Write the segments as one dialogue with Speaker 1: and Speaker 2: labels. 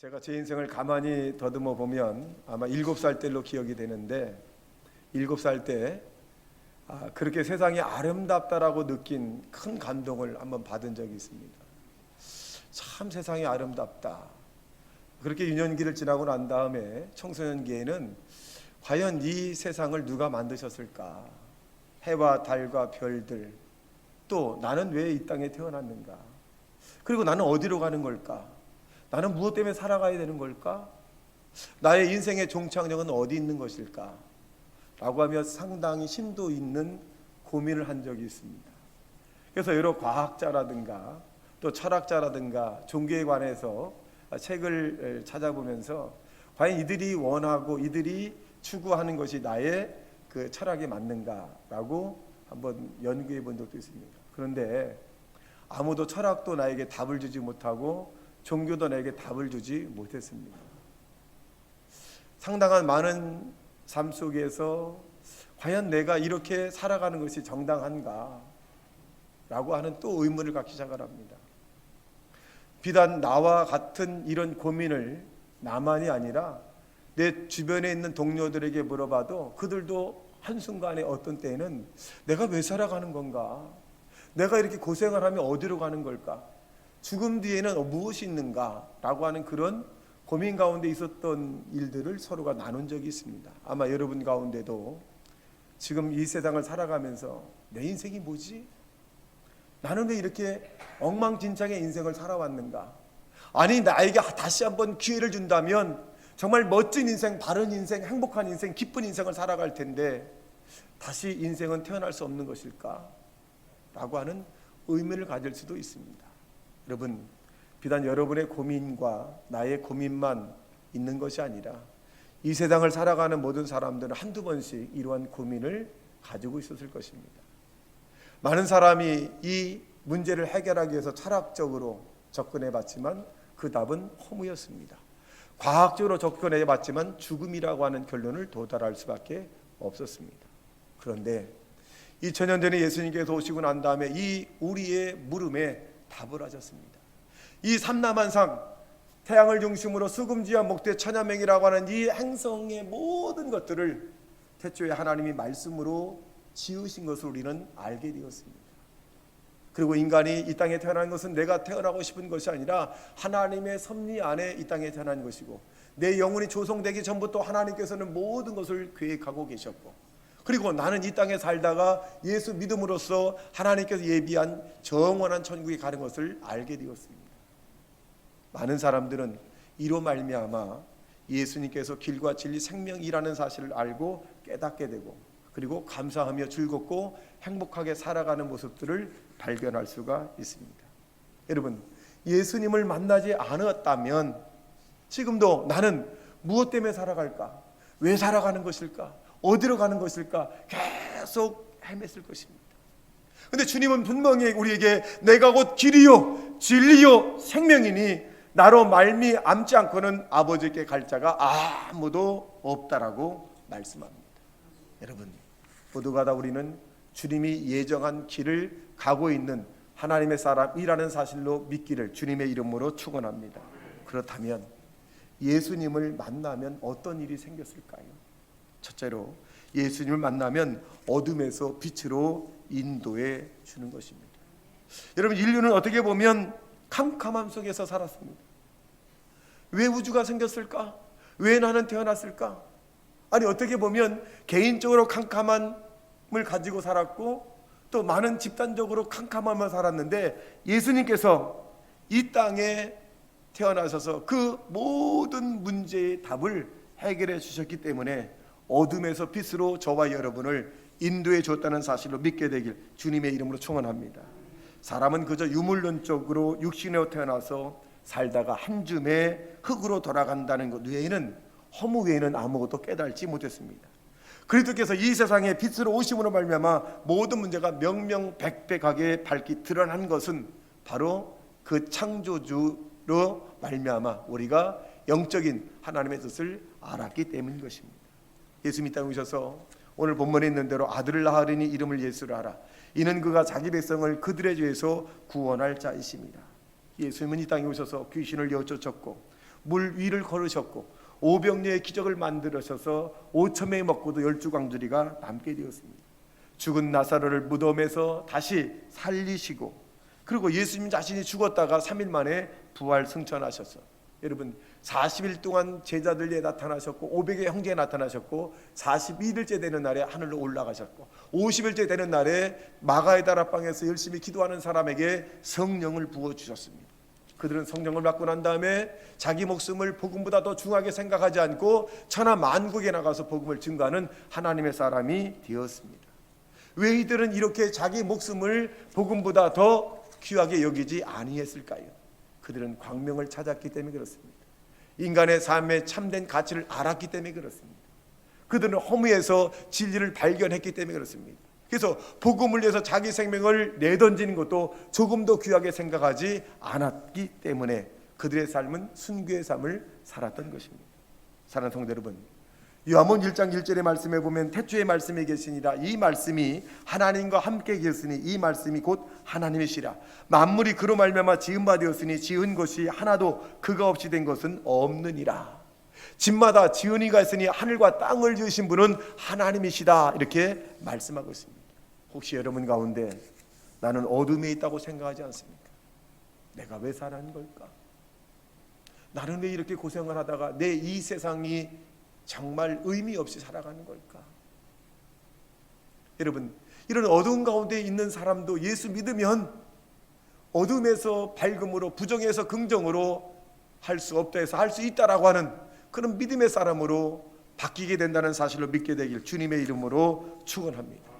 Speaker 1: 제가 제 인생을 가만히 더듬어 보면 아마 7살 때로 기억이 되는데 7살 때 그렇게 세상이 아름답다라고 느낀 큰 감동을 한번 받은 적이 있습니다. 참 세상이 아름답다. 그렇게 유년기를 지나고 난 다음에 청소년기에는 과연 이 세상을 누가 만드셨을까? 해와 달과 별들, 또 나는 왜 이 땅에 태어났는가? 그리고 나는 어디로 가는 걸까? 나는 무엇 때문에 살아가야 되는 걸까? 나의 인생의 종착역은 어디 있는 것일까? 라고 하며 상당히 심도 있는 고민을 한 적이 있습니다. 그래서 여러 과학자라든가 또 철학자라든가 종교에 관해서 책을 찾아보면서 과연 이들이 원하고 이들이 추구하는 것이 나의 그 철학에 맞는가라고 한번 연구해 본 적도 있습니다. 그런데 아무도 철학도 나에게 답을 주지 못하고 종교도 나에게 답을 주지 못했습니다. 상당한 많은 삶 속에서 과연 내가 이렇게 살아가는 것이 정당한가? 라고 하는 또 의문을 갖기 시작을 합니다. 비단 나와 같은 이런 고민을 나만이 아니라 내 주변에 있는 동료들에게 물어봐도 그들도 한순간에 어떤 때에는 내가 왜 살아가는 건가? 내가 이렇게 고생을 하면 어디로 가는 걸까? 죽음 뒤에는 무엇이 있는가? 라고 하는 그런 고민 가운데 있었던 일들을 서로가 나눈 적이 있습니다. 아마 여러분 가운데도 지금 이 세상을 살아가면서 내 인생이 뭐지? 나는 왜 이렇게 엉망진창의 인생을 살아왔는가? 아니 나에게 다시 한번 기회를 준다면 정말 멋진 인생, 바른 인생, 행복한 인생, 기쁜 인생을 살아갈 텐데 다시 인생은 태어날 수 없는 것일까? 라고 하는 의문을 가질 수도 있습니다. 여러분, 비단 여러분의 고민과 나의 고민만 있는 것이 아니라 이 세상을 살아가는 모든 사람들은 한두 번씩 이러한 고민을 가지고 있었을 것입니다. 많은 사람이 이 문제를 해결하기 위해서 철학적으로 접근해 봤지만 그 답은 허무였습니다. 과학적으로 접근해 봤지만 죽음이라고 하는 결론을 도달할 수밖에 없었습니다. 그런데 2000년 전에 예수님께서 오시고 난 다음에 이 우리의 물음에 답을 하셨습니다. 이 삼라만상, 태양을 중심으로 수금지와 목대 천야맹이라고 하는 이 행성의 모든 것들을 태초에 하나님이 말씀으로 지으신 것을 우리는 알게 되었습니다. 그리고 인간이 이 땅에 태어난 것은 내가 태어나고 싶은 것이 아니라 하나님의 섭리 안에 이 땅에 태어난 것이고 내 영혼이 조성되기 전부터 하나님께서는 모든 것을 계획하고 계셨고 그리고 나는 이 땅에 살다가 예수 믿음으로써 하나님께서 예비한 영원한 천국에 가는 것을 알게 되었습니다. 많은 사람들은 이로 말미암아 예수님께서 길과 진리 생명이라는 사실을 알고 깨닫게 되고 그리고 감사하며 즐겁고 행복하게 살아가는 모습들을 발견할 수가 있습니다. 여러분, 예수님을 만나지 않았다면 지금도 나는 무엇 때문에 살아갈까? 왜 살아가는 것일까? 어디로 가는 것일까? 계속 헤맸을 것입니다. 그런데 주님은 분명히 우리에게 내가 곧 길이요 진리요 생명이니 나로 말미암지 않고는 아버지께 갈 자가 아무도 없다라고 말씀합니다. 여러분, 모두가 다 우리는 주님이 예정한 길을 가고 있는 하나님의 사람이라는 사실로 믿기를 주님의 이름으로 축원합니다. 그렇다면 예수님을 만나면 어떤 일이 생겼을까요? 첫째로 예수님을 만나면 어둠에서 빛으로 인도해 주는 것입니다. 여러분, 인류는 어떻게 보면 캄캄함 속에서 살았습니다. 왜 우주가 생겼을까? 왜 나는 태어났을까? 아니 어떻게 보면 개인적으로 캄캄함을 가지고 살았고 또 많은 집단적으로 캄캄함을 살았는데 예수님께서 이 땅에 태어나셔서 그 모든 문제의 답을 해결해 주셨기 때문에 어둠에서 빛으로 저와 여러분을 인도해 줬다는 사실로 믿게 되길 주님의 이름으로 축원합니다. 사람은 그저 유물론적으로 육신으로 태어나서 살다가 한 줌의 흙으로 돌아간다는 것 외에는 허무 외에는 아무것도 깨달지 못했습니다. 그리스도께서 이 세상에 빛으로 오심으로 말미암아 모든 문제가 명명백백하게 밝히 드러난 것은 바로 그 창조주로 말미암아 우리가 영적인 하나님의 뜻을 알았기 때문인 것입니다. 예수님이 땅에 오셔서 오늘 본문에 있는 대로 아들을 낳으리니 이름을 예수라 하라. 이는 그가 자기 백성을 그들의 죄에서 구원할 자이십니다. 예수님은 이 땅에 오셔서 귀신을 여쫓았고 물 위를 걸으셨고 오병이어의 기적을 만들으셔서 5천 명이 먹고도 12광주리가 남게 되었습니다. 죽은 나사로를 무덤에서 다시 살리시고, 그리고 예수님 자신이 죽었다가 3일 만에 부활 승천하셔서, 여러분 40일 동안 제자들에게 나타나셨고 500의 형제에 나타나셨고 41일째 되는 날에 하늘로 올라가셨고 50일째 되는 날에 마가의 다락방에서 열심히 기도하는 사람에게 성령을 부어주셨습니다. 그들은 성령을 받고 난 다음에 자기 목숨을 복음보다 더 중하게 생각하지 않고 천하 만국에 나가서 복음을 증거하는 하나님의 사람이 되었습니다. 왜 이들은 이렇게 자기 목숨을 복음보다 더 귀하게 여기지 아니했을까요? 그들은 광명을 찾았기 때문에 그렇습니다. 인간의 삶에 참된 가치를 알았기 때문에 그렇습니다. 그들은 허무에서 진리를 발견했기 때문에 그렇습니다. 그래서 복음을 위해서 자기 생명을 내던지는 것도 조금 더 귀하게 생각하지 않았기 때문에 그들의 삶은 순교의 삶을 살았던 것입니다. 사랑하는 성도 여러분, 요한복음 1장 1절의 말씀에 보면 태초에 말씀이 계시니라, 이 말씀이 하나님과 함께 계시니 이 말씀이 곧 하나님이시라. 만물이 그로 말미암아 지은 바 되었으니 지은 것이 하나도 그가 없이 된 것은 없느니라. 집마다 지은 이가 있으니 하늘과 땅을 지으신 분은 하나님이시다, 이렇게 말씀하고 있습니다. 혹시 여러분 가운데 나는 어둠에 있다고 생각하지 않습니까? 내가 왜 사는 걸까? 나는 왜 이렇게 고생을 하다가 내 이 세상이 정말 의미 없이 살아가는 걸까? 여러분, 이런 어두운 가운데 있는 사람도 예수 믿으면 어둠에서 밝음으로, 부정에서 긍정으로 할 수 없다 해서 할 수 있다라고 하는 그런 믿음의 사람으로 바뀌게 된다는 사실을 믿게 되길 주님의 이름으로 축원합니다.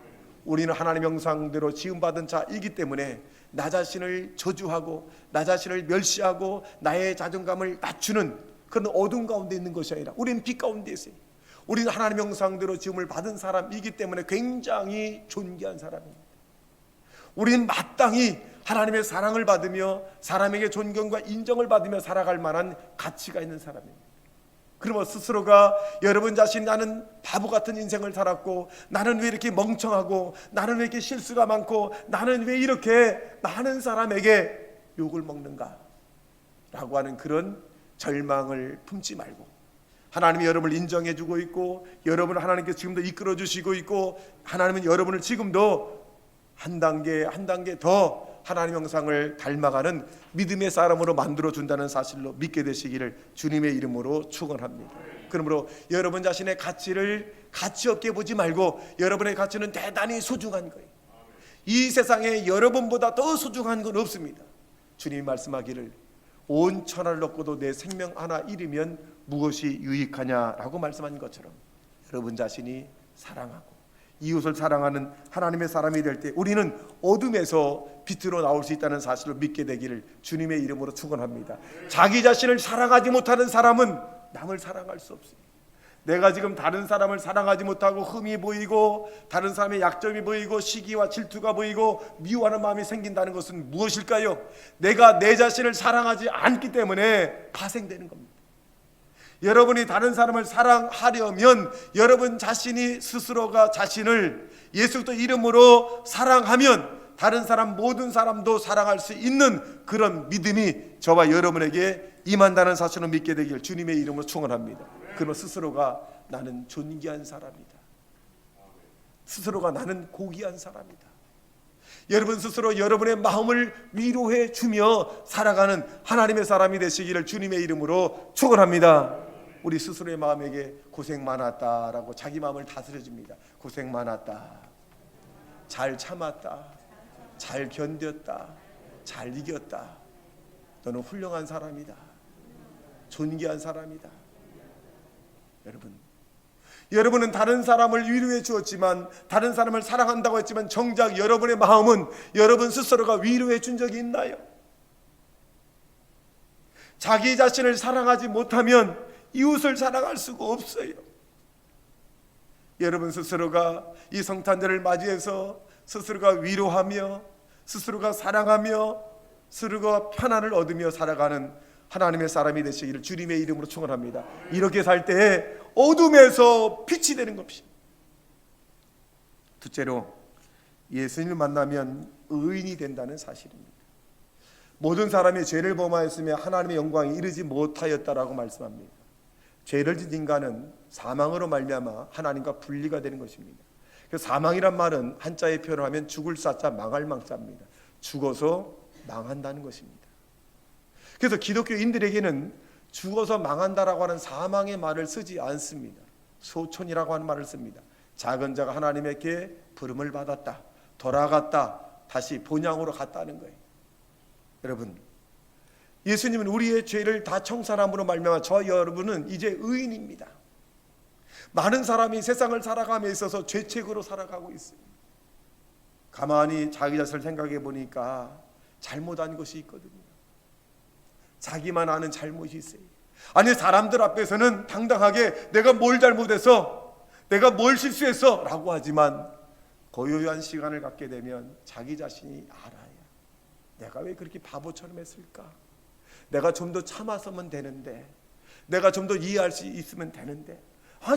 Speaker 1: 우리는 하나님의 형상대로 지음받은 자이기 때문에 나 자신을 저주하고 나 자신을 멸시하고 나의 자존감을 낮추는 그런 어둠 가운데 있는 것이 아니라 우리는 빛 가운데 있어요. 우리는 하나님의 형상대로 지음을 받은 사람이기 때문에 굉장히 존귀한 사람입니다. 우리는 마땅히 하나님의 사랑을 받으며 사람에게 존경과 인정을 받으며 살아갈 만한 가치가 있는 사람입니다. 그러면 스스로가 여러분 자신이 나는 바보 같은 인생을 살았고 나는 왜 이렇게 멍청하고 나는 왜 이렇게 실수가 많고 나는 왜 이렇게 많은 사람에게 욕을 먹는가 라고 하는 그런 절망을 품지 말고, 하나님이 여러분을 인정해 주고 있고 여러분을 하나님께서 지금도 이끌어 주시고 있고 하나님은 여러분을 지금도 한 단계 한 단계 더 하나님 형상을 닮아가는 믿음의 사람으로 만들어 준다는 사실로 믿게 되시기를 주님의 이름으로 축원합니다. 그러므로 여러분 자신의 가치를 가치 없게 보지 말고 여러분의 가치는 대단히 소중한 거예요. 이 세상에 여러분보다 더 소중한 건 없습니다. 주님이 말씀하기를 온 천하를 얻고도 내 생명 하나 잃으면 무엇이 유익하냐라고 말씀한 것처럼 여러분 자신이 사랑하고 이웃을 사랑하는 하나님의 사람이 될 때 우리는 어둠에서 빛으로 나올 수 있다는 사실을 믿게 되기를 주님의 이름으로 축원합니다. 자기 자신을 사랑하지 못하는 사람은 남을 사랑할 수 없습니다. 내가 지금 다른 사람을 사랑하지 못하고 흠이 보이고 다른 사람의 약점이 보이고 시기와 질투가 보이고 미워하는 마음이 생긴다는 것은 무엇일까요? 내가 내 자신을 사랑하지 않기 때문에 파생되는 겁니다. 여러분이 다른 사람을 사랑하려면 여러분 자신이 스스로가 자신을 예수 그리스도 이름으로 사랑하면 다른 사람 모든 사람도 사랑할 수 있는 그런 믿음이 저와 여러분에게 임한다는 사실을 믿게 되길 주님의 이름으로 축원합니다. 그러면 스스로가 나는 존귀한 사람이다. 스스로가 나는 고귀한 사람이다. 여러분 스스로 여러분의 마음을 위로해 주며 살아가는 하나님의 사람이 되시기를 주님의 이름으로 축원합니다. 우리 스스로의 마음에게 고생 많았다라고 자기 마음을 다스려줍니다. 고생 많았다, 잘 참았다, 잘 견뎠다, 잘 이겼다, 너는 훌륭한 사람이다, 존귀한 사람이다. 여러분은 다른 사람을 위로해 주었지만 다른 사람을 사랑한다고 했지만 정작 여러분의 마음은 여러분 스스로가 위로해 준 적이 있나요? 자기 자신을 사랑하지 못하면 이웃을 사랑할 수가 없어요. 여러분 스스로가 이 성탄절을 맞이해서 스스로가 위로하며 스스로가 사랑하며 스스로가 편안을 얻으며 살아가는 하나님의 사람이 되시기를 주님의 이름으로 축원합니다. 이렇게 살 때에 어둠에서 빛이 되는 것입니다. 둘째로 예수님을 만나면 의인이 된다는 사실입니다. 모든 사람이 죄를 범하였으며 하나님의 영광에 이르지 못하였다라고 말씀합니다. 죄를 진 인간은 사망으로 말미암아 하나님과 분리가 되는 것입니다. 그 사망이란 말은 한자에 표현하면 죽을 사자 망할 망자입니다. 죽어서 망한다는 것입니다. 그래서 기독교인들에게는 죽어서 망한다라고 하는 사망의 말을 쓰지 않습니다. 소촌이라고 하는 말을 씁니다. 작은 자가 하나님에게 부름을 받았다, 돌아갔다, 다시 본향으로 갔다는 거예요. 여러분, 예수님은 우리의 죄를 다 청산함으로 말미암아 저 여러분은 이제 의인입니다. 많은 사람이 세상을 살아감에 있어서 죄책으로 살아가고 있습니다. 가만히 자기 자신을 생각해 보니까 잘못한 것이 있거든요. 자기만 아는 잘못이 있어요. 아니, 사람들 앞에서는 당당하게 내가 뭘 잘못해서, 내가 뭘 실수했어 라고 하지만 고요한 시간을 갖게 되면 자기 자신이 알아요. 내가 왜 그렇게 바보처럼 했을까? 내가 좀 더 참았으면 되는데, 내가 좀 더 이해할 수 있으면 되는데,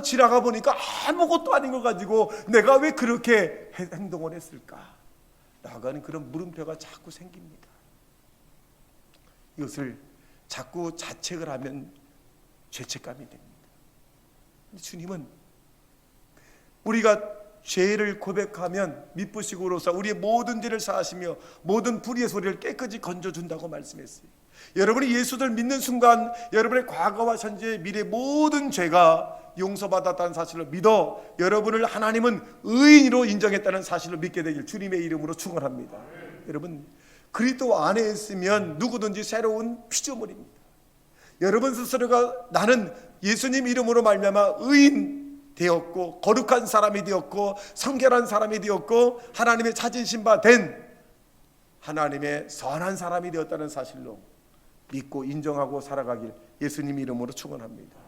Speaker 1: 지나가 보니까 아무것도 아닌 거 가지고 내가 왜 그렇게 행동을 했을까? 라고 하는 그런 물음표가 자꾸 생깁니다. 이것을 자꾸 자책을 하면 죄책감이 됩니다. 주님은 우리가 죄를 고백하면 미쁘시고로서 우리의 모든 죄를 사하시며 모든 불의의 소리를 깨끗이 건져준다고 말씀했어요. 여러분이 예수를 믿는 순간 여러분의 과거와 현재 미래 모든 죄가 용서받았다는 사실을 믿어 여러분을 하나님은 의인으로 인정했다는 사실을 믿게 되길 주님의 이름으로 축원합니다. 여러분, 그리스도 안에 있으면 누구든지 새로운 피조물입니다. 여러분 스스로가 나는 예수님 이름으로 말미암아 의인 되었고 거룩한 사람이 되었고 성결한 사람이 되었고 하나님의 찾으신 바 된 하나님의 선한 사람이 되었다는 사실로 믿고 인정하고 살아가길 예수님 이름으로 축원합니다.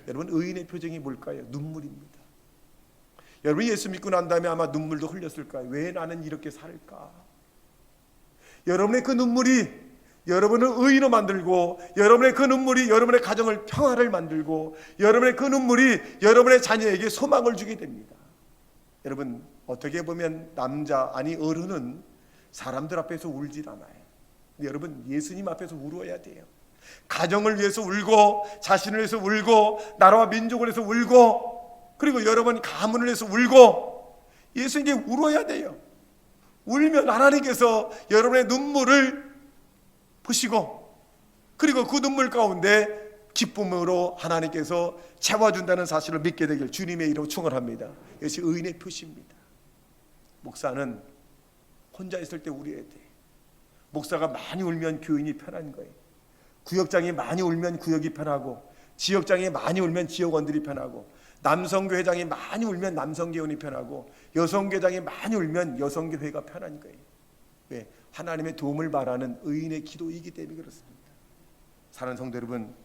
Speaker 1: 여러분, 의인의 표정이 뭘까요? 눈물입니다. 여러분, 예수 믿고 난 다음에 아마 눈물도 흘렸을까요? 왜 나는 이렇게 살까? 여러분의 그 눈물이 여러분을 의인으로 만들고, 여러분의 그 눈물이 여러분의 가정을 평화를 만들고, 여러분의 그 눈물이 여러분의 자녀에게 소망을 주게 됩니다. 여러분, 어떻게 보면 남자 아니 어른은 사람들 앞에서 울질 않아요. 여러분, 예수님 앞에서 울어야 돼요. 가정을 위해서 울고, 자신을 위해서 울고, 나라와 민족을 위해서 울고, 그리고 여러분 가문을 위해서 울고, 예수님께 울어야 돼요. 울면 하나님께서 여러분의 눈물을 보시고, 그리고 그 눈물 가운데 기쁨으로 하나님께서 채워준다는 사실을 믿게 되길 주님의 이름으로 축원합니다. 이것이 의인의 표시입니다. 목사는 혼자 있을 때 울어야 돼. 목사가 많이 울면 교인이 편한 거예요. 구역장이 많이 울면 구역이 편하고, 지역장이 많이 울면 지역원들이 편하고, 남성교회장이 많이 울면 남성교원이 편하고, 여성교회장이 많이 울면 여성교회가 편한 거예요. 왜? 하나님의 도움을 바라는 의인의 기도이기 때문에 그렇습니다. 사랑하는 성도 여러분,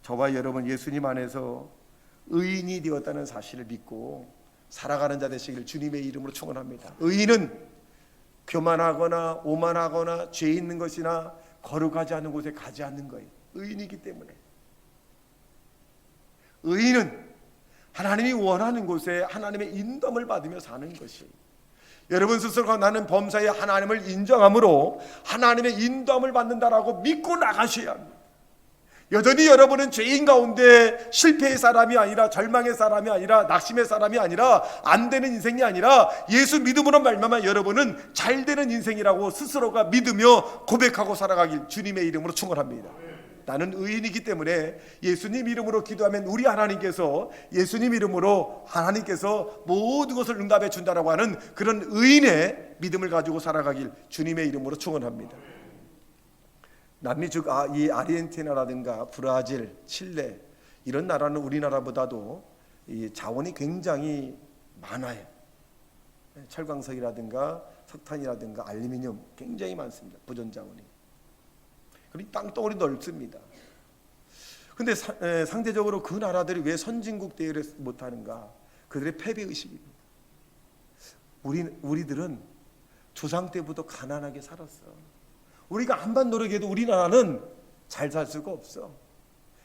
Speaker 1: 저와 여러분 예수님 안에서 의인이 되었다는 사실을 믿고 살아가는 자 되시기를 주님의 이름으로 축원합니다. 의인은 교만하거나 오만하거나 죄 있는 것이나 거룩하지 않은 곳에 가지 않는 거예요. 의인이기 때문에. 의인은 하나님이 원하는 곳에 하나님의 인도함을 받으며 사는 것이에요. 여러분 스스로가 나는 범사에 하나님을 인정함으로 하나님의 인도함을 받는다라고 믿고 나가셔야 합니다. 여전히 여러분은 죄인 가운데 실패의 사람이 아니라, 절망의 사람이 아니라, 낙심의 사람이 아니라, 안 되는 인생이 아니라 예수 믿음으로 말미암아 여러분은 잘 되는 인생이라고 스스로가 믿으며 고백하고 살아가길 주님의 이름으로 축원합니다. 나는 의인이기 때문에 예수님 이름으로 기도하면 우리 하나님께서, 예수님 이름으로 하나님께서 모든 것을 응답해 준다라고 하는 그런 의인의 믿음을 가지고 살아가길 주님의 이름으로 축원합니다. 남미 즉 이 아르헨티나라든가 브라질, 칠레 이런 나라는 우리나라보다도 이 자원이 굉장히 많아요. 철광석이라든가 석탄이라든가 알루미늄 굉장히 많습니다. 보존 자원이. 그리고 땅덩어리 넓습니다. 근데 상대적으로 그 나라들이 왜 선진국 대우를 못하는가? 그들의 패배의식입니다. 우리들은 조상 때부터 가난하게 살았어. 우리가 한번 노력해도 우리나라는 잘 살 수가 없어.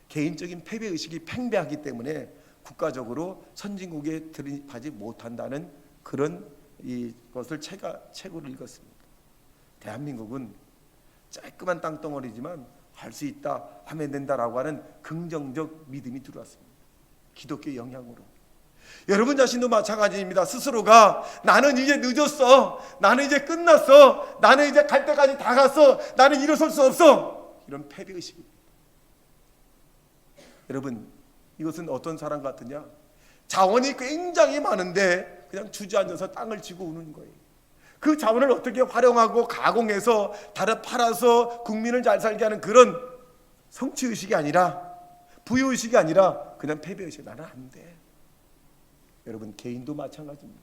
Speaker 1: 개인적인 패배의식이 팽배하기 때문에 국가적으로 선진국에 들이하지 못한다는 그런 이것을 책으로 읽었습니다. 대한민국은 깔끔한 땅덩어리지만 할 수 있다, 하면 된다라고 하는 긍정적 믿음이 들어왔습니다. 기독교의 영향으로. 여러분 자신도 마찬가지입니다. 스스로가 나는 이제 늦었어, 나는 이제 끝났어, 나는 이제 갈 때까지 다 갔어, 나는 일어설 수 없어, 이런 패배의식입니다. 여러분, 이것은 어떤 사람 같으냐? 자원이 굉장히 많은데 그냥 주저앉아서 땅을 치고 우는 거예요. 그 자원을 어떻게 활용하고 가공해서 다른 팔아서 국민을 잘 살게 하는 그런 성취의식이 아니라, 부유의식이 아니라 그냥 패배의식. 나는 안 돼. 여러분, 개인도 마찬가지입니다.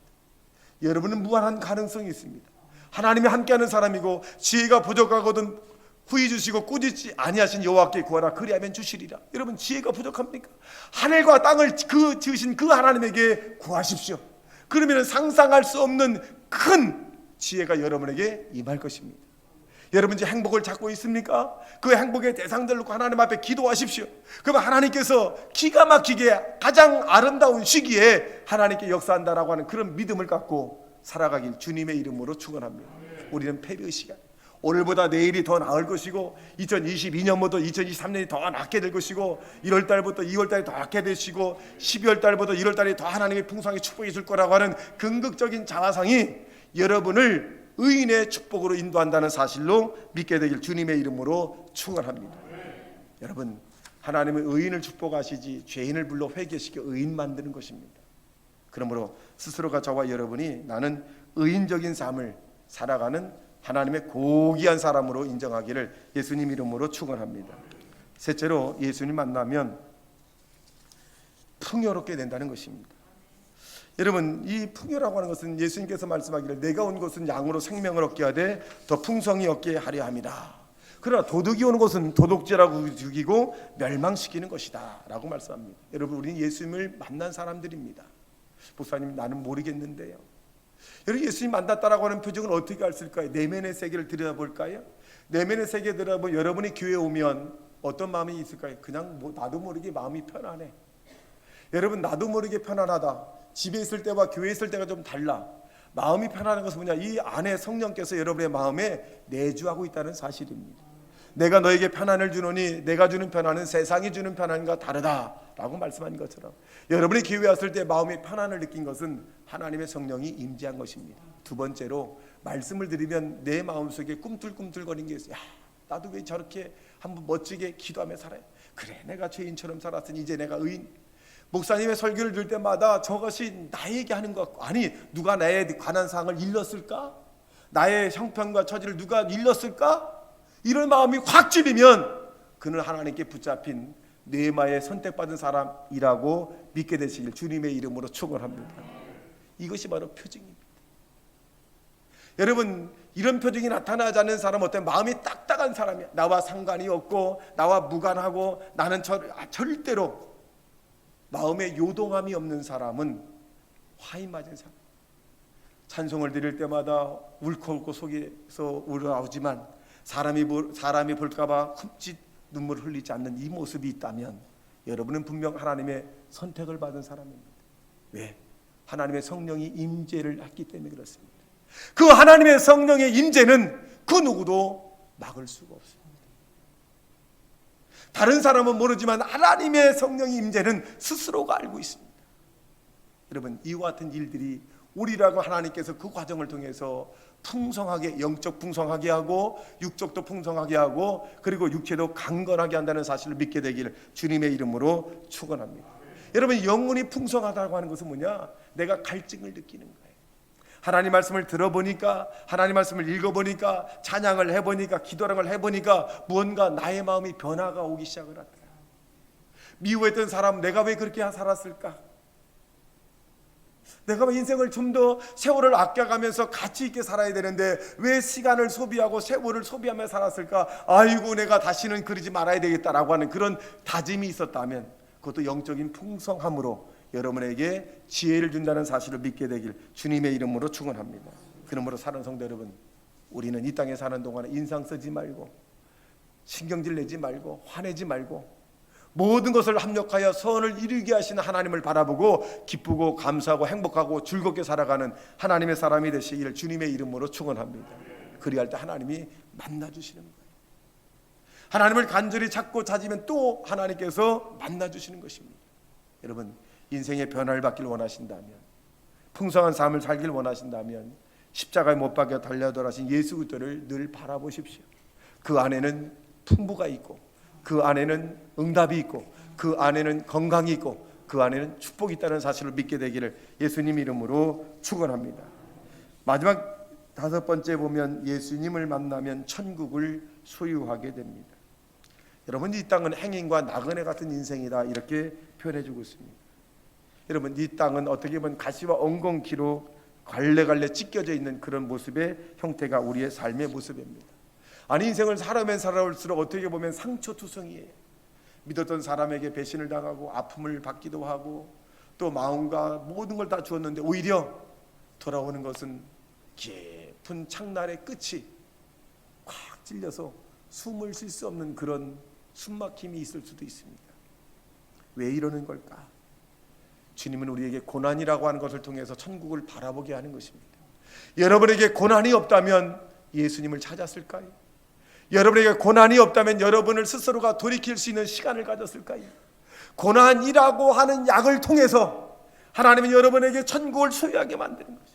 Speaker 1: 여러분은 무한한 가능성이 있습니다. 하나님이 함께하는 사람이고 지혜가 부족하거든 후히 주시고 꾸짖지 아니하신 여호와께 구하라 그리하면 주시리라. 여러분, 지혜가 부족합니까? 하늘과 땅을 그 지으신 그 하나님에게 구하십시오. 그러면 상상할 수 없는 큰 지혜가 여러분에게 임할 것입니다. 여러분 이제 행복을 찾고 있습니까? 그 행복의 대상들 놓고 하나님 앞에 기도하십시오. 그러면 하나님께서 기가 막히게 가장 아름다운 시기에 하나님께 역사한다라고 하는 그런 믿음을 갖고 살아가길 주님의 이름으로 축원합니다. 우리는 패배의 시간, 오늘보다 내일이 더 나을 것이고 2022년부터 2023년이 더 낫게 될 것이고 1월달부터 2월달이 더 낫게 되시고 12월달부터 1월달이 더 하나님의 풍성하게 축복해 줄 거라고 하는 긍정적인 자화상이 여러분을 의인의 축복으로 인도한다는 사실로 믿게 되길 주님의 이름으로 축원합니다. 여러분, 하나님은 의인을 축복하시지 죄인을 불러 회개시켜 의인 만드는 것입니다. 그러므로 스스로가 저와 여러분이 나는 의인적인 삶을 살아가는 하나님의 고귀한 사람으로 인정하기를 예수님 이름으로 축원합니다. 셋째로, 예수님 만나면 풍요롭게 된다는 것입니다. 여러분, 이 풍요라고 하는 것은 예수님께서 말씀하기를 내가 온 것은 양으로 생명을 얻게 하되 더 풍성히 얻게 하려 함이라. 그러나 도둑이 오는 것은 도둑질하고 죽이고 멸망시키는 것이다 라고 말씀합니다. 여러분, 우리는 예수님을 만난 사람들입니다. 목사님, 나는 모르겠는데요. 여러분, 예수님 만났다라고 하는 표정은 어떻게 할 수 있을까요? 내면의 세계를 들여다볼까요? 내면의 세계에 들여다보면 여러분이 교회에 오면 어떤 마음이 있을까요? 그냥 나도 모르게 마음이 편안해. 여러분, 나도 모르게 편안하다. 집에 있을 때와 교회에 있을 때가 좀 달라. 마음이 편안한 것은 뭐냐? 이 안에 성령께서 여러분의 마음에 내주하고 있다는 사실입니다. 내가 너에게 편안을 주노니 내가 주는 편안은 세상이 주는 편안과 다르다라고 말씀한 것처럼 여러분이 교회에 왔을 때 마음이 편안을 느낀 것은 하나님의 성령이 임재한 것입니다. 두 번째로, 말씀을 드리면 내 마음속에 꿈틀꿈틀거리는 게 있어요. 야, 나도 왜 저렇게 한번 멋지게 기도하며 살아요? 그래, 내가 죄인처럼 살았으니 이제 내가 의인. 목사님의 설교를 들을 때마다 저것이 나에게 하는 것 같고, 아니 누가 나에 관한 사항을 일렀을까? 나의 형편과 처지를 누가 일렀을까? 이런 마음이 확 찔리면 그는 하나님께 붙잡힌 뇌마에 선택받은 사람이라고 믿게 되시길 주님의 이름으로 축원합니다. 이것이 바로 표징입니다. 여러분, 이런 표징이 나타나지 않는 사람은 어떤 마음이 딱딱한 사람이야. 나와 상관이 없고 나와 무관하고 나는 절대로 마음에 요동함이 없는 사람은 화인 맞은 사람. 찬송을 드릴 때마다 울컥울컥 속에서 우러나오지만 사람이 볼까봐 흠칫 눈물을 흘리지 않는 이 모습이 있다면 여러분은 분명 하나님의 선택을 받은 사람입니다. 왜? 하나님의 성령이 임재를 했기 때문에 그렇습니다. 그 하나님의 성령의 임재는 그 누구도 막을 수가 없습니다. 다른 사람은 모르지만 하나님의 성령의 임재는 스스로가 알고 있습니다. 여러분, 이와 같은 일들이 우리라고 하나님께서 그 과정을 통해서 풍성하게, 영적 풍성하게 하고 육적도 풍성하게 하고 그리고 육체도 강건하게 한다는 사실을 믿게 되기를 주님의 이름으로 축원합니다. 여러분, 영혼이 풍성하다고 하는 것은 뭐냐? 내가 갈증을 느끼는 거예요. 하나님 말씀을 들어보니까, 하나님 말씀을 읽어보니까, 찬양을 해보니까, 기도를 해보니까 무언가 나의 마음이 변화가 오기 시작을 하더라. 미워했던 사람, 내가 왜 그렇게 살았을까? 내가 왜 인생을 좀 더 세월을 아껴가면서 가치 있게 살아야 되는데 왜 시간을 소비하고 세월을 소비하며 살았을까? 아이고, 내가 다시는 그러지 말아야 되겠다라고 하는 그런 다짐이 있었다면 그것도 영적인 풍성함으로 여러분에게 지혜를 준다는 사실을 믿게 되길 주님의 이름으로 축원합니다. 그러므로 사랑하는 성도 여러분, 우리는 이 땅에 사는 동안에 인상 쓰지 말고 신경질 내지 말고 화내지 말고 모든 것을 합력하여 선을 이루게 하시는 하나님을 바라보고 기쁘고 감사하고 행복하고 즐겁게 살아가는 하나님의 사람이 되시기를 주님의 이름으로 축원합니다. 그리할 때 하나님이 만나주시는 거예요. 하나님을 간절히 찾고 찾으면 또 하나님께서 만나주시는 것입니다. 여러분, 인생의 변화를 받길 원하신다면, 풍성한 삶을 살길 원하신다면 십자가에 못 박혀 달려 돌아가신 예수 그리스도를 늘 바라보십시오. 그 안에는 풍부가 있고, 그 안에는 응답이 있고, 그 안에는 건강이 있고, 그 안에는 축복이 있다는 사실을 믿게 되기를 예수님 이름으로 축원합니다. 마지막 5번째 보면 예수님을 만나면 천국을 소유하게 됩니다. 여러분, 이 땅은 행인과 나그네 같은 인생이다, 이렇게 표현해주고 있습니다. 여러분, 이 땅은 어떻게 보면 가시와 엉겅퀴로 갈래갈래 찢겨져 있는 그런 모습의 형태가 우리의 삶의 모습입니다. 아니, 인생을 살아면 살아올수록 어떻게 보면 상처투성이에요. 믿었던 사람에게 배신을 당하고 아픔을 받기도 하고 또 마음과 모든 걸 다 주었는데 오히려 돌아오는 것은 깊은 창날의 끝이 꽉 찔려서 숨을 쉴 수 없는 그런 숨막힘이 있을 수도 있습니다. 왜 이러는 걸까? 주님은 우리에게 고난이라고 하는 것을 통해서 천국을 바라보게 하는 것입니다. 여러분에게 고난이 없다면 예수님을 찾았을까요? 여러분에게 고난이 없다면 여러분을 스스로가 돌이킬 수 있는 시간을 가졌을까요? 고난이라고 하는 약을 통해서 하나님은 여러분에게 천국을 소유하게 만드는 것입니다.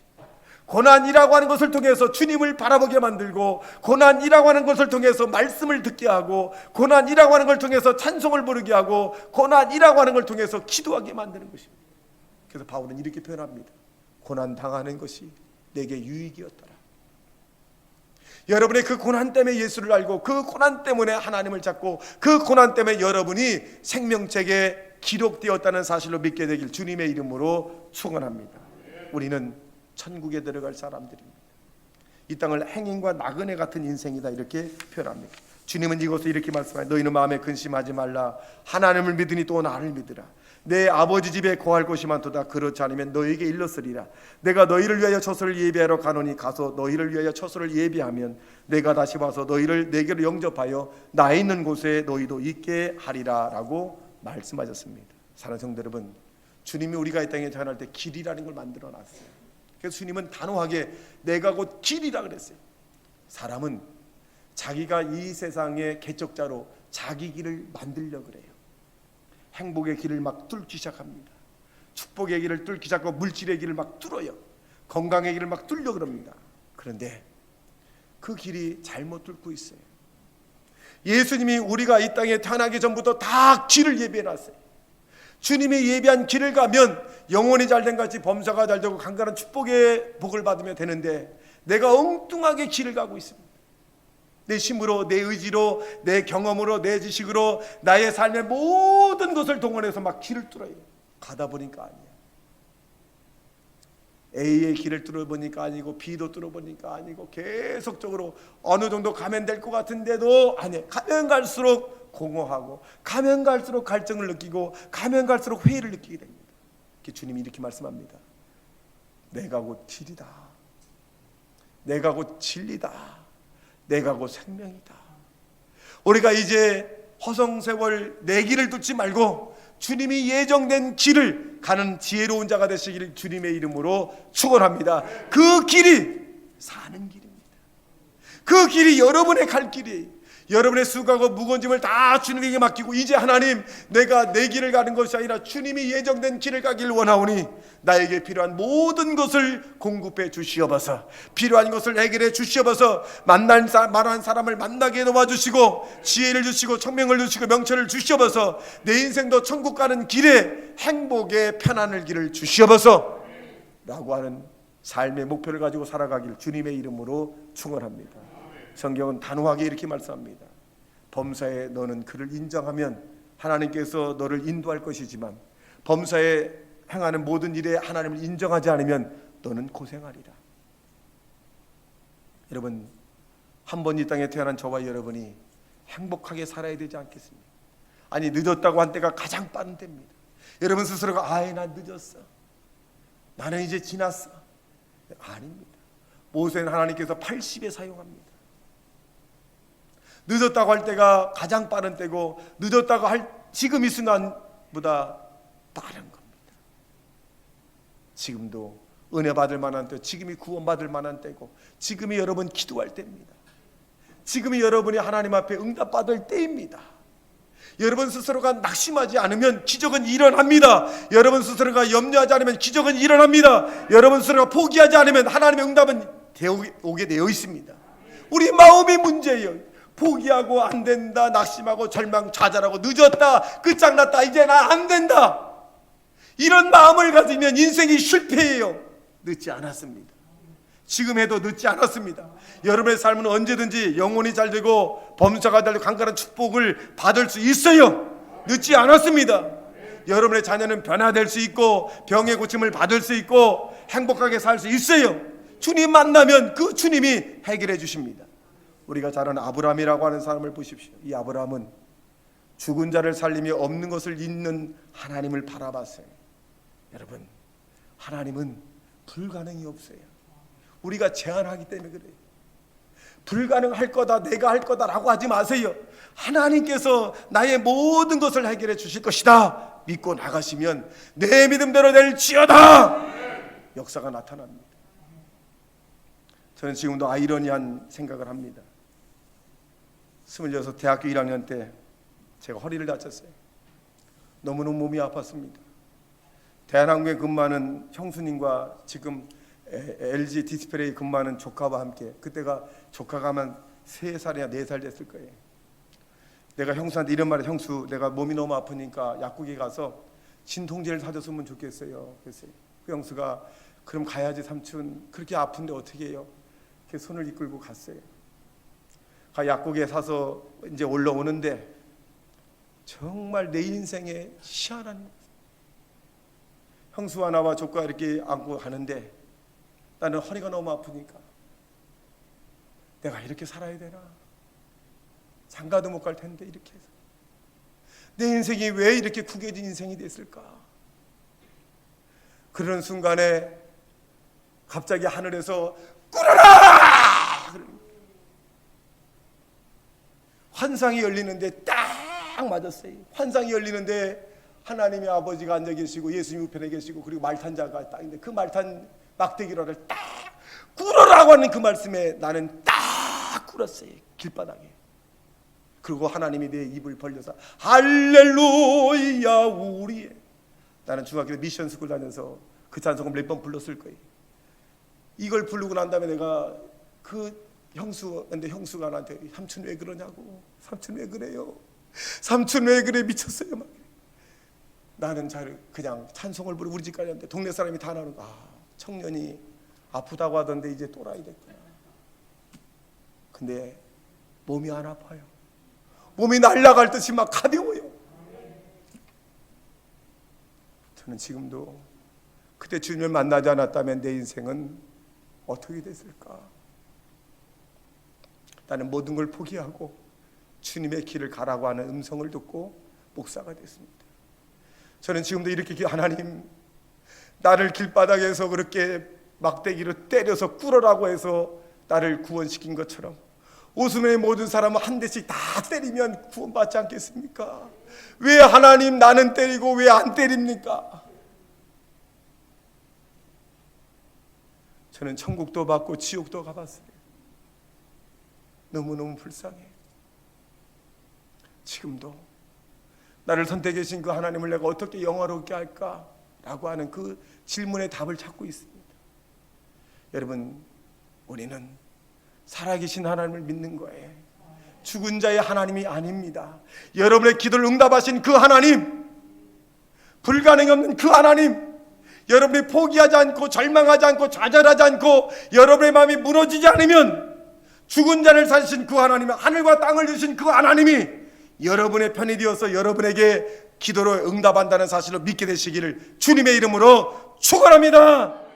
Speaker 1: 고난이라고 하는 것을 통해서 주님을 바라보게 만들고, 고난이라고 하는 것을 통해서 말씀을 듣게 하고, 고난이라고 하는 걸 통해서 찬송을 부르게 하고, 고난이라고 하는 걸 통해서 기도하게 만드는 것입니다. 그래서 바울은 이렇게 표현합니다. 고난 당하는 것이 내게 유익이었더라. 여러분의 그 고난 때문에 예수를 알고, 그 고난 때문에 하나님을 찾고, 그 고난 때문에 여러분이 생명책에 기록되었다는 사실로 믿게 되길 주님의 이름으로 축원합니다. 우리는 천국에 들어갈 사람들입니다. 이 땅을 행인과 나그네 같은 인생이다, 이렇게 표현합니다. 주님은 이것을 이렇게 말씀하여 너희는 마음에 근심하지 말라. 하나님을 믿으니 또 나를 믿으라. 내 아버지 집에 거할 곳이 많도다. 그렇지 않으면 너희에게 일렀으리라. 내가 너희를 위하여 처소를 예비하러 가노니 가서 너희를 위하여 처소를 예비하면 내가 다시 와서 너희를 내게로 영접하여 나 있는 곳에 너희도 있게 하리라 라고 말씀하셨습니다. 사랑하는 성도 여러분, 주님이 우리가 이 땅에 태어날 때 길이라는 걸 만들어 놨어요. 그래서 주님은 단호하게 내가 곧 길이라 그랬어요. 사람은 자기가 이 세상의 개척자로 자기 길을 만들려고 그래요. 행복의 길을 막 뚫기 시작합니다. 축복의 길을 뚫기 시작하고 물질의 길을 막 뚫어요. 건강의 길을 막 뚫려 그럽니다. 그런데 그 길이 잘못 뚫고 있어요. 예수님이 우리가 이 땅에 태어나기 전부터 다 길을 예비해 놨어요. 주님이 예비한 길을 가면 영혼이 잘된 같이 범사가 잘되고 강건한 축복의 복을 받으면 되는데, 내가 엉뚱하게 길을 가고 있습니다. 내 힘으로, 내 의지로, 내 경험으로, 내 지식으로 나의 삶의 모든 것을 동원해서 막 길을 뚫어요. 가다 보니까 아니야. A의 길을 뚫어보니까 아니고, B도 뚫어보니까 아니고, 계속적으로 어느 정도 가면 될 것 같은데도 아니야. 가면 갈수록 공허하고, 가면 갈수록 갈증을 느끼고, 가면 갈수록 회의를 느끼게 됩니다. 주님이 이렇게 말씀합니다. 내가 곧 길이다. 내가 곧 진리다. 내가 곧 생명이다. 우리가 이제 허송세월 내 길을 뚫지 말고 주님이 예정된 길을 가는 지혜로운 자가 되시기를 주님의 이름으로 축원합니다. 그 길이 사는 길입니다. 그 길이 여러분의 갈 길이에요. 여러분의 수고하고 무거운 짐을 다 주님에게 맡기고, 이제 하나님, 내가 내 길을 가는 것이 아니라 주님이 예정된 길을 가기를 원하오니 나에게 필요한 모든 것을 공급해 주시옵소서. 필요한 것을 해결해 주시옵소서. 만난 사람을 만나게 도와주시고, 지혜를 주시고, 청명을 주시고, 명철을 주시옵소서. 내 인생도 천국 가는 길에 행복의 편안을 길을 주시옵소서 라고 하는 삶의 목표를 가지고 살아가길 주님의 이름으로 축원합니다. 성경은 단호하게 이렇게 말씀합니다. 범사에 너는 그를 인정하면 하나님께서 너를 인도할 것이지만, 범사에 행하는 모든 일에 하나님을 인정하지 않으면 너는 고생하리라. 여러분, 한 번 이 땅에 태어난 저와 여러분이 행복하게 살아야 되지 않겠습니까? 아니, 늦었다고 한 때가 가장 빠른 때입니다. 여러분 스스로가 아이 난 늦었어, 나는 이제 지났어. 아닙니다. 모세는 하나님께서 80에 사용합니다. 늦었다고 할 때가 가장 빠른 때고, 늦었다고 할 지금 이 순간보다 빠른 겁니다. 지금도 은혜 받을 만한 때, 지금이 구원 받을 만한 때고, 지금이 여러분 기도할 때입니다. 지금이 여러분이 하나님 앞에 응답받을 때입니다. 여러분 스스로가 낙심하지 않으면 기적은 일어납니다. 여러분 스스로가 염려하지 않으면 기적은 일어납니다. 여러분 스스로가 포기하지 않으면 하나님의 응답은 오게 되어 있습니다. 우리 마음이 문제예요. 포기하고 안 된다, 낙심하고 절망, 좌절하고 늦었다, 끝장났다, 이제 나 안 된다, 이런 마음을 가지면 인생이 실패해요. 늦지 않았습니다. 지금 해도 늦지 않았습니다. 여러분의 삶은 언제든지 영혼이 잘 되고 범사가 잘 되고 강건한 축복을 받을 수 있어요. 늦지 않았습니다. 여러분의 자녀는 변화될 수 있고 병의 고침을 받을 수 있고 행복하게 살 수 있어요. 주님 만나면 그 주님이 해결해 주십니다. 우리가 잘 아는 아브라함이라고 하는 사람을 보십시오. 이 아브라함은 죽은 자를 살리며 없는 것을 잇는 하나님을 바라봤어요. 여러분, 하나님은 불가능이 없어요. 우리가 제한하기 때문에 그래요. 불가능할 거다, 내가 할 거다라고 하지 마세요. 하나님께서 나의 모든 것을 해결해 주실 것이다 믿고 나가시면 내 믿음대로 될지어다 역사가 나타납니다. 저는 지금도 아이러니한 생각을 합니다. 26 대학교 1학년 때 제가 허리를 다쳤어요. 너무너무 몸이 아팠습니다. 대한항공에 근무하는 형수님과 지금 LG 디스플레이 근무하는 조카와 함께, 그때가 조카가 한 3살이나 4살 됐을 거예요. 내가 형수한테 이런 말을, 형수 내가 몸이 너무 아프니까 약국에 가서 진통제를 사줬으면 좋겠어요. 그랬어요. 그 형수가 그럼 가야지 삼촌, 그렇게 아픈데 어떻게 해요? 이렇게 손을 이끌고 갔어요. 약국에 사서 이제 올라오는데 정말 내 인생에 희한한, 형수와 나와 조카 이렇게 안고 가는데 나는 허리가 너무 아프니까 내가 이렇게 살아야 되나? 장가도 못 갈 텐데 이렇게 해서 내 인생이 왜 이렇게 구겨진 인생이 됐을까? 그런 순간에 갑자기 하늘에서 꿇어라! 환상이 열리는데 딱 맞았어요. 환상이 열리는데 하나님의 아버지가 앉아 계시고 예수님 우편에 계시고 그리고 말탄 자가 딱 있는데 그 말탄 막대기로를 딱 꿇으라고 하는 그 말씀에 나는 딱 꿇었어요. 길바닥에. 그리고 하나님이 내 입을 벌려서 할렐루야 우리의, 나는 중학교 때 미션 스쿨 다녀서 그 찬송을 몇 번 불렀을 거예요. 이걸 부르고 난 다음에 내가 그 근데 형수가 나한테 삼촌 왜 그러냐고, 삼촌 왜 그래요, 삼촌 왜 그래, 미쳤어요 막. 나는 그냥 찬송을 부르고 우리 집까지 왔는데 동네 사람이 다 나오는 거야. 청년이 아프다고 하던데 이제 또라이 됐구나. 근데 몸이 안 아파요. 몸이 날아갈 듯이 막 가벼워요. 저는 지금도 그때 주님을 만나지 않았다면 내 인생은 어떻게 됐을까? 나는 모든 걸 포기하고 주님의 길을 가라고 하는 음성을 듣고 목사가 됐습니다. 저는 지금도 이렇게, 하나님 나를 길바닥에서 그렇게 막대기로 때려서 꿇으라고 해서 나를 구원시킨 것처럼 오순의 모든 사람은 한 대씩 다 때리면 구원받지 않겠습니까? 왜 하나님 나는 때리고 왜 안 때립니까? 저는 천국도 받고 지옥도 가봤어요. 너무너무 불쌍해. 지금도 나를 선택해 주신 그 하나님을 내가 어떻게 영화롭게 할까라고 하는 그 질문에 답을 찾고 있습니다. 여러분, 우리는 살아계신 하나님을 믿는 거예요. 죽은 자의 하나님이 아닙니다. 여러분의 기도를 응답하신 그 하나님, 불가능이 없는 그 하나님, 여러분이 포기하지 않고 절망하지 않고 좌절하지 않고 여러분의 마음이 무너지지 않으면 죽은 자를 살리신 그 하나님, 하늘과 땅을 주신 그 하나님이 여러분의 편이 되어서 여러분에게 기도로 응답한다는 사실을 믿게 되시기를 주님의 이름으로 축원합니다.